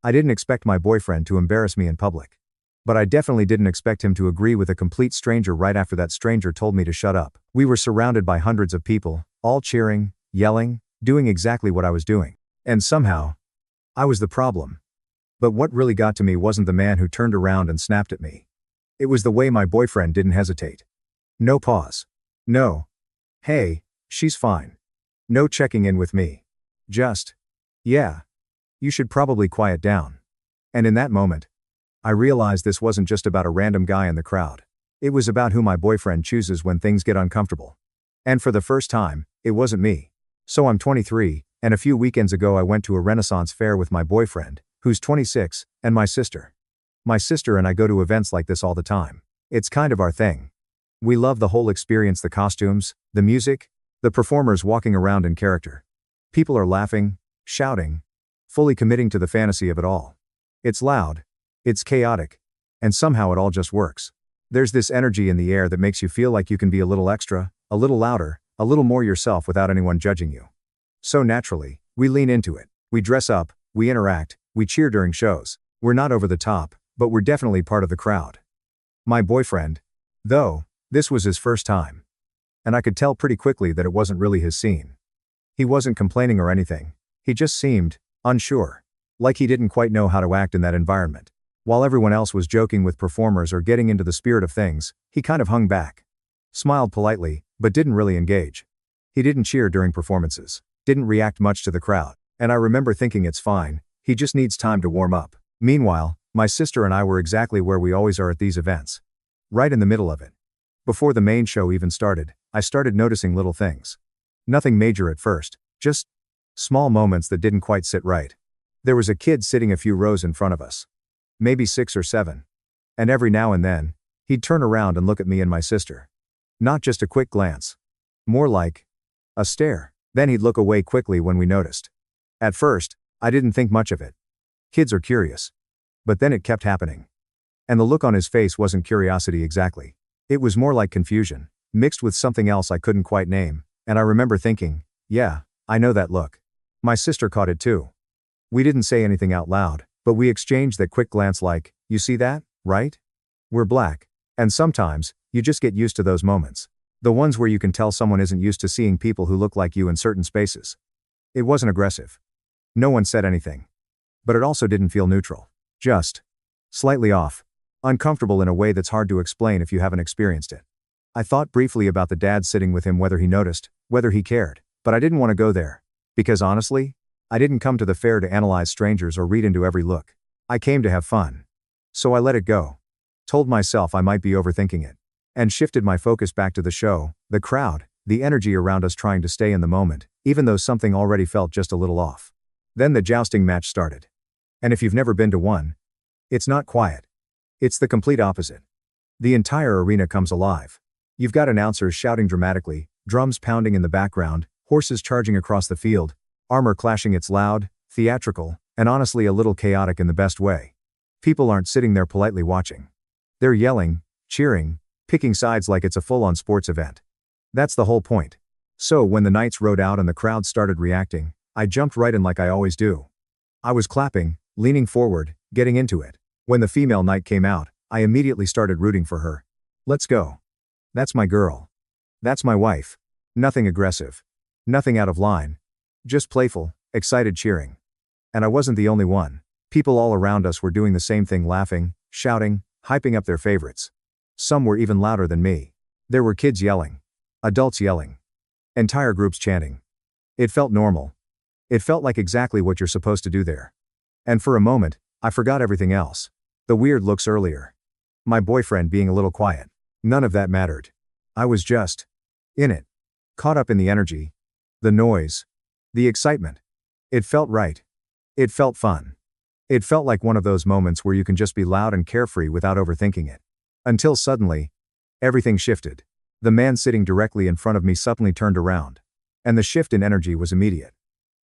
I didn't expect my boyfriend to embarrass me in public. But I definitely didn't expect him to agree with a complete stranger right after that stranger told me to shut up. We were surrounded by hundreds of people, all cheering, yelling, doing exactly what I was doing. And somehow, I was the problem. But what really got to me wasn't the man who turned around and snapped at me. It was the way my boyfriend didn't hesitate. No pause. No. Hey, she's fine. No checking in with me. Just, yeah. You should probably quiet down. And in that moment, I realized this wasn't just about a random guy in the crowd. It was about who my boyfriend chooses when things get uncomfortable. And for the first time, it wasn't me. So I'm 23, and a few weekends ago I went to a Renaissance fair with my boyfriend, who's 26, and my sister. My sister and I go to events like this all the time. It's kind of our thing. We love the whole experience, the costumes, the music, the performers walking around in character. People are laughing, shouting, fully committing to the fantasy of it all. It's loud. It's chaotic. And somehow it all just works. There's this energy in the air that makes you feel like you can be a little extra, a little louder, a little more yourself without anyone judging you. So naturally, we lean into it. We dress up, we interact, we cheer during shows. We're not over the top, but we're definitely part of the crowd. My boyfriend, though, this was his first time. And I could tell pretty quickly that it wasn't really his scene. He wasn't complaining or anything. He just seemed unsure. Like he didn't quite know how to act in that environment. While everyone else was joking with performers or getting into the spirit of things, he kind of hung back. Smiled politely, but didn't really engage. He didn't cheer during performances. Didn't react much to the crowd. And I remember thinking it's fine, he just needs time to warm up. Meanwhile, my sister and I were exactly where we always are at these events. Right in the middle of it. Before the main show even started, I started noticing little things. Nothing major at first, just small moments that didn't quite sit right. There was a kid sitting a few rows in front of us. Maybe 6 or 7. And every now and then, he'd turn around and look at me and my sister. Not just a quick glance. More like a stare. Then he'd look away quickly when we noticed. At first, I didn't think much of it. Kids are curious. But then it kept happening. And the look on his face wasn't curiosity exactly. It was more like confusion, mixed with something else I couldn't quite name, and I remember thinking, yeah, I know that look. My sister caught it too. We didn't say anything out loud, but we exchanged that quick glance like, you see that, right? We're black. And sometimes, you just get used to those moments. The ones where you can tell someone isn't used to seeing people who look like you in certain spaces. It wasn't aggressive. No one said anything. But it also didn't feel neutral. Just slightly off. Uncomfortable in a way that's hard to explain if you haven't experienced it. I thought briefly about the dad sitting with him, whether he noticed, whether he cared, but I didn't want to go there. Because honestly, I didn't come to the fair to analyze strangers or read into every look. I came to have fun. So I let it go. Told myself I might be overthinking it. And shifted my focus back to the show, the crowd, the energy around us trying to stay in the moment, even though something already felt just a little off. Then the jousting match started. And if you've never been to one, it's not quiet. It's the complete opposite. The entire arena comes alive. You've got announcers shouting dramatically, drums pounding in the background, horses charging across the field, armor clashing. It's loud, theatrical, and honestly a little chaotic in the best way. People aren't sitting there politely watching. They're yelling, cheering, picking sides like it's a full-on sports event. That's the whole point. So when the knights rode out and the crowd started reacting, I jumped right in like I always do. I was clapping, leaning forward, getting into it. When the female knight came out, I immediately started rooting for her. Let's go. That's my girl. That's my wife. Nothing aggressive. Nothing out of line. Just playful, excited cheering. And I wasn't the only one. People all around us were doing the same thing, laughing, shouting, hyping up their favorites. Some were even louder than me. There were kids yelling. Adults yelling. Entire groups chanting. It felt normal. It felt like exactly what you're supposed to do there. And for a moment, I forgot everything else. The weird looks earlier. My boyfriend being a little quiet. None of that mattered. I was just in it. Caught up in the energy. The noise. The excitement. It felt right. It felt fun. It felt like one of those moments where you can just be loud and carefree without overthinking it. Until suddenly, everything shifted. The man sitting directly in front of me suddenly turned around. And the shift in energy was immediate.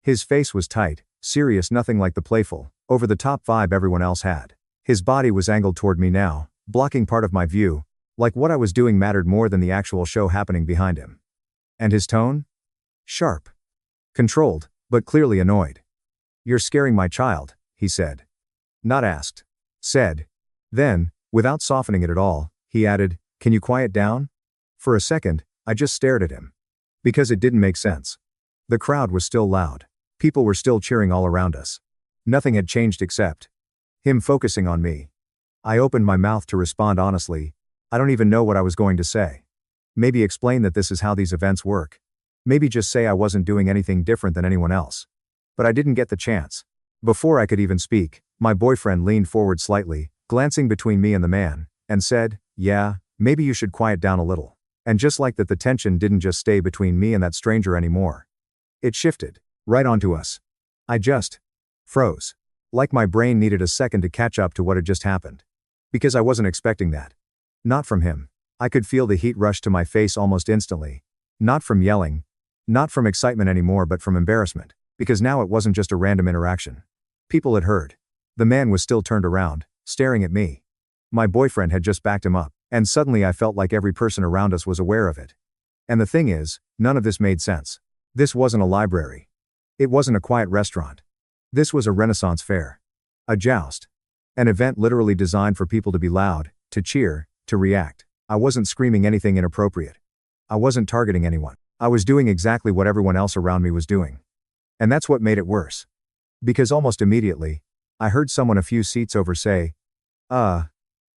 His face was tight, serious, nothing like the playful, over-the-top vibe everyone else had. His body was angled toward me now, blocking part of my view, like what I was doing mattered more than the actual show happening behind him. And his tone? Sharp. Controlled, but clearly annoyed. "You're scaring my child," he said. Not asked. Said. Then, without softening it at all, he added, "Can you quiet down?" For a second, I just stared at him. Because it didn't make sense. The crowd was still loud. People were still cheering all around us. Nothing had changed except him focusing on me. I opened my mouth to respond honestly. I don't even know what I was going to say. Maybe explain that this is how these events work. Maybe just say I wasn't doing anything different than anyone else. But I didn't get the chance. Before I could even speak, my boyfriend leaned forward slightly, glancing between me and the man, and said, "Yeah, maybe you should quiet down a little." And just like that, the tension didn't just stay between me and that stranger anymore. It shifted right onto us. I just froze. Like my brain needed a second to catch up to what had just happened. Because I wasn't expecting that. Not from him. I could feel the heat rush to my face almost instantly. Not from yelling. Not from excitement anymore, but from embarrassment. Because now it wasn't just a random interaction. People had heard. The man was still turned around, staring at me. My boyfriend had just backed him up, and suddenly I felt like every person around us was aware of it. And the thing is, none of this made sense. This wasn't a library. It wasn't a quiet restaurant. This was a Renaissance fair. A joust. An event literally designed for people to be loud, to cheer, to react. I wasn't screaming anything inappropriate. I wasn't targeting anyone. I was doing exactly what everyone else around me was doing. And that's what made it worse. Because almost immediately, I heard someone a few seats over say,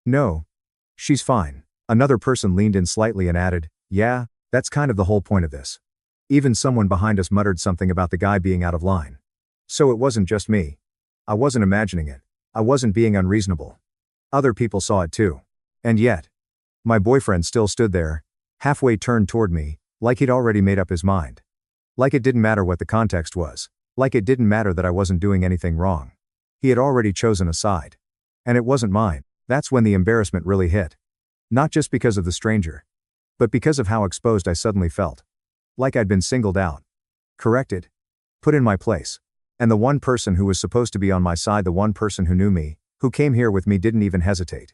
no. She's fine." Another person leaned in slightly and added, "Yeah, that's kind of the whole point of this." Even someone behind us muttered something about the guy being out of line. So it wasn't just me. I wasn't imagining it. I wasn't being unreasonable. Other people saw it too. And yet, my boyfriend still stood there, halfway turned toward me, like he'd already made up his mind. Like it didn't matter what the context was. Like it didn't matter that I wasn't doing anything wrong. He had already chosen a side. And it wasn't mine. That's when the embarrassment really hit. Not just because of the stranger. But because of how exposed I suddenly felt. Like I'd been singled out. Corrected. Put in my place. And the one person who was supposed to be on my side, the one person who knew me, who came here with me, didn't even hesitate.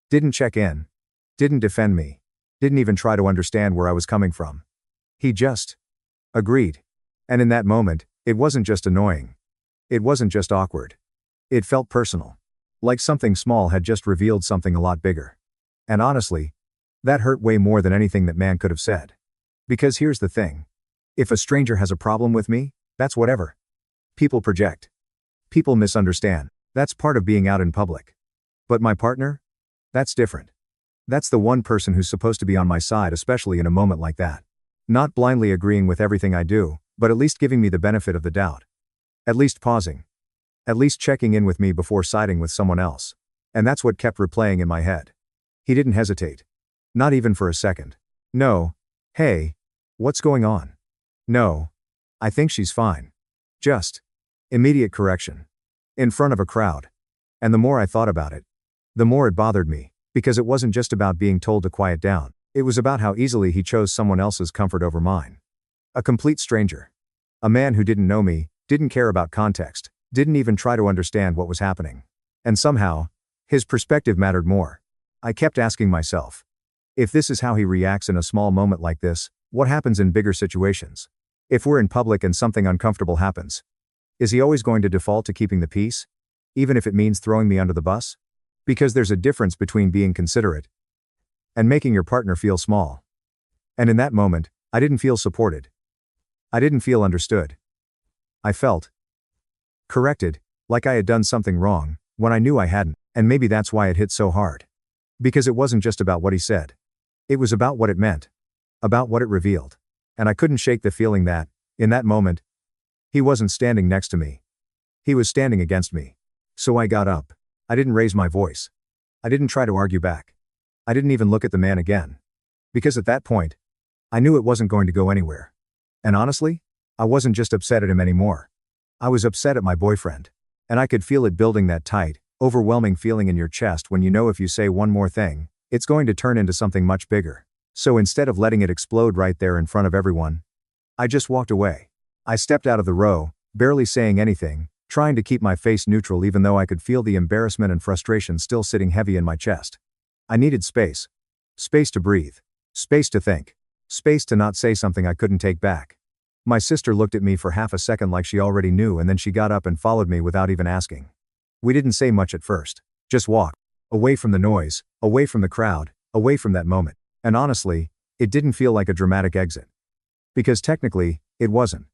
Didn't check in. Didn't defend me. Didn't even try to understand where I was coming from. He just agreed. And in that moment, it wasn't just annoying. It wasn't just awkward. It felt personal. Like something small had just revealed something a lot bigger. And honestly, that hurt way more than anything that man could have said. Because here's the thing. If a stranger has a problem with me, that's whatever. People project. People misunderstand. That's part of being out in public. But my partner? That's different. That's the one person who's supposed to be on my side, especially in a moment like that. Not blindly agreeing with everything I do, but at least giving me the benefit of the doubt. At least pausing. At least checking in with me before siding with someone else. And that's what kept replaying in my head. He didn't hesitate. Not even for a second. No. Hey. What's going on? No. I think she's fine. Just. Immediate correction. In front of a crowd. And the more I thought about it, the more it bothered me, because it wasn't just about being told to quiet down. It was about how easily he chose someone else's comfort over mine. A complete stranger. A man who didn't know me, didn't care about context, didn't even try to understand what was happening. And somehow, his perspective mattered more. I kept asking myself, if this is how he reacts in a small moment like this, what happens in bigger situations? If we're in public and something uncomfortable happens, is he always going to default to keeping the peace? Even if it means throwing me under the bus? Because there's a difference between being considerate and making your partner feel small. And in that moment, I didn't feel supported. I didn't feel understood. I felt corrected, like I had done something wrong, when I knew I hadn't, and maybe that's why it hit so hard. Because it wasn't just about what he said. It was about what it meant. About what it revealed. And I couldn't shake the feeling that, in that moment, he wasn't standing next to me. He was standing against me. So I got up. I didn't raise my voice. I didn't try to argue back. I didn't even look at the man again. Because at that point, I knew it wasn't going to go anywhere. And honestly, I wasn't just upset at him anymore. I was upset at my boyfriend. And I could feel it building, that tight, overwhelming feeling in your chest when you know if you say one more thing, it's going to turn into something much bigger. So instead of letting it explode right there in front of everyone, I just walked away. I stepped out of the row, barely saying anything, trying to keep my face neutral even though I could feel the embarrassment and frustration still sitting heavy in my chest. I needed space. Space to breathe. Space to think. Space to not say something I couldn't take back. My sister looked at me for half a second like she already knew, and then she got up and followed me without even asking. We didn't say much at first. Just walked. Away from the noise, away from the crowd, away from that moment. And honestly, it didn't feel like a dramatic exit. Because technically, it wasn't.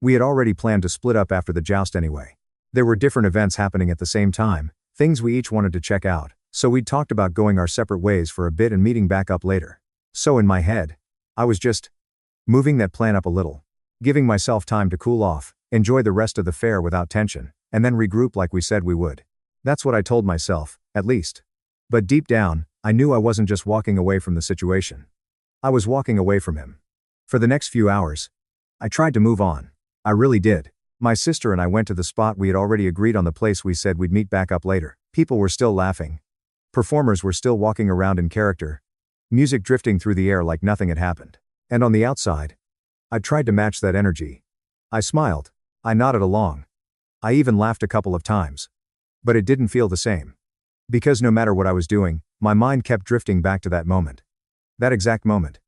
We had already planned to split up after the joust anyway. There were different events happening at the same time, things we each wanted to check out, so we'd talked about going our separate ways for a bit and meeting back up later. So in my head, I was just moving that plan up a little, giving myself time to cool off, enjoy the rest of the fair without tension, and then regroup like we said we would. That's what I told myself, at least. But deep down, I knew I wasn't just walking away from the situation. I was walking away from him. For the next few hours, I tried to move on. I really did. My sister and I went to the spot we had already agreed on, the place we said we'd meet back up later. People were still laughing. Performers were still walking around in character. Music drifting through the air like nothing had happened. And on the outside, I tried to match that energy. I smiled. I nodded along. I even laughed a couple of times. But it didn't feel the same. Because no matter what I was doing, my mind kept drifting back to that moment. That exact moment.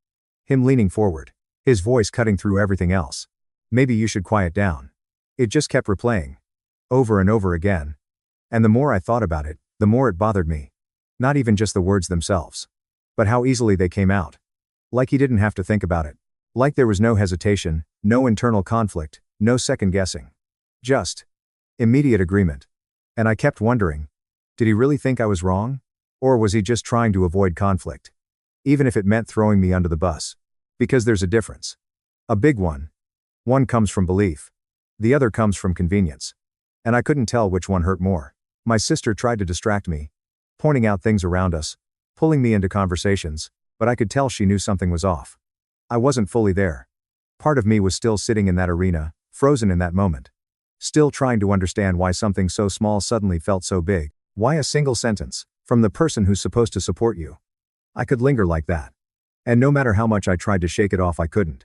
Him leaning forward. His voice cutting through everything else. Maybe you should quiet down. It just kept replaying. Over and over again. And the more I thought about it, the more it bothered me. Not even just the words themselves. But how easily they came out. Like he didn't have to think about it. Like there was no hesitation, no internal conflict, no second guessing. Just immediate agreement. And I kept wondering, did he really think I was wrong? Or was he just trying to avoid conflict? Even if it meant throwing me under the bus. Because there's a difference. A big one. One comes from belief. The other comes from convenience. And I couldn't tell which one hurt more. My sister tried to distract me, pointing out things around us, pulling me into conversations, but I could tell she knew something was off. I wasn't fully there. Part of me was still sitting in that arena, frozen in that moment. Still trying to understand why something so small suddenly felt so big. Why a single sentence, from the person who's supposed to support you. I could linger like that. And no matter how much I tried to shake it off, I couldn't.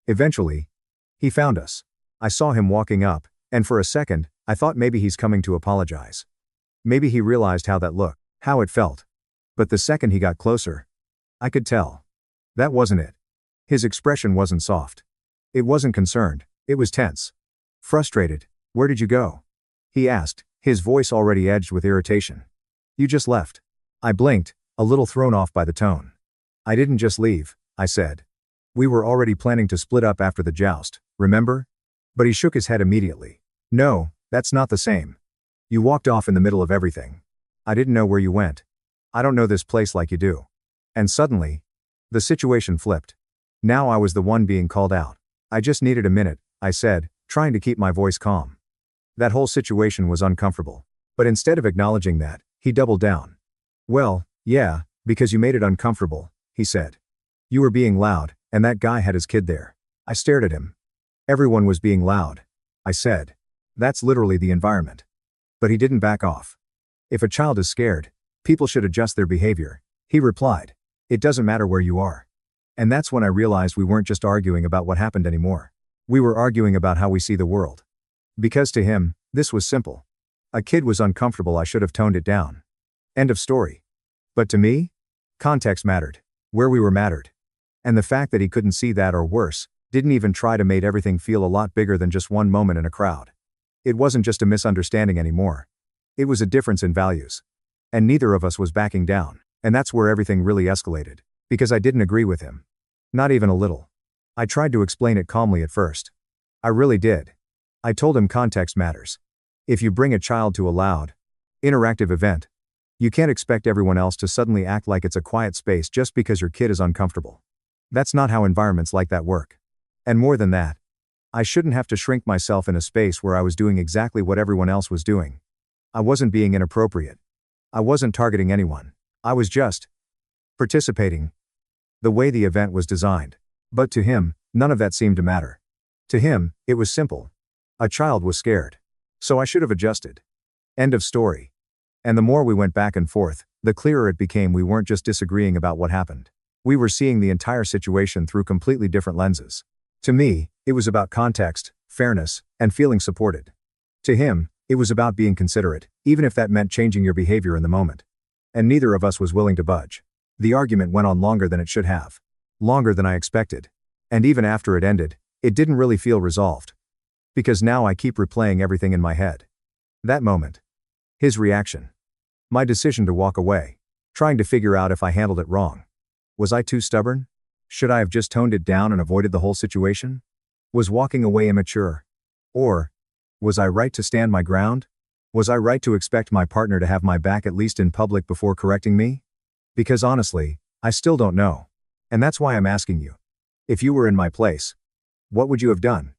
Eventually, he found us. I saw him walking up, and for a second, I thought maybe he's coming to apologize. Maybe he realized how that looked, how it felt. But the second he got closer, I could tell. That wasn't it. His expression wasn't soft. It wasn't concerned, it was tense. Frustrated. Where did you go? He asked, his voice already edged with irritation. You just left. I blinked, a little thrown off by the tone. I didn't just leave, I said. We were already planning to split up after the joust, remember? But he shook his head immediately. No, that's not the same. You walked off in the middle of everything. I didn't know where you went. I don't know this place like you do. And suddenly, the situation flipped. Now I was the one being called out. I just needed a minute, I said, trying to keep my voice calm. That whole situation was uncomfortable. But instead of acknowledging that, he doubled down. Well, yeah, because you made it uncomfortable, he said. You were being loud, and that guy had his kid there. I stared at him. Everyone was being loud, I said. That's literally the environment. But he didn't back off. If a child is scared, people should adjust their behavior, he replied. It doesn't matter where you are. And that's when I realized we weren't just arguing about what happened anymore. We were arguing about how we see the world. Because to him, this was simple. A kid was uncomfortable, I should have toned it down. End of story. But to me, context mattered. Where we were mattered. And the fact that he couldn't see that, or worse, didn't even try to, made everything feel a lot bigger than just one moment in a crowd. It wasn't just a misunderstanding anymore. It was a difference in values. And neither of us was backing down. And that's where everything really escalated. Because I didn't agree with him. Not even a little. I tried to explain it calmly at first. I really did. I told him context matters. If you bring a child to a loud, interactive event, you can't expect everyone else to suddenly act like it's a quiet space just because your kid is uncomfortable. That's not how environments like that work. And more than that, I shouldn't have to shrink myself in a space where I was doing exactly what everyone else was doing. I wasn't being inappropriate. I wasn't targeting anyone. I was just participating. The way the event was designed. But to him, none of that seemed to matter. To him, it was simple. A child was scared. So I should have adjusted. End of story. And the more we went back and forth, the clearer it became we weren't just disagreeing about what happened. We were seeing the entire situation through completely different lenses. To me, it was about context, fairness, and feeling supported. To him, it was about being considerate, even if that meant changing your behavior in the moment. And neither of us was willing to budge. The argument went on longer than it should have. Longer than I expected. And even after it ended, it didn't really feel resolved. Because now I keep replaying everything in my head. That moment. His reaction. My decision to walk away. Trying to figure out if I handled it wrong. Was I too stubborn? Should I have just toned it down and avoided the whole situation? Was walking away immature? Or, was I right to stand my ground? Was I right to expect my partner to have my back at least in public before correcting me? Because honestly, I still don't know. And that's why I'm asking you. If you were in my place, what would you have done?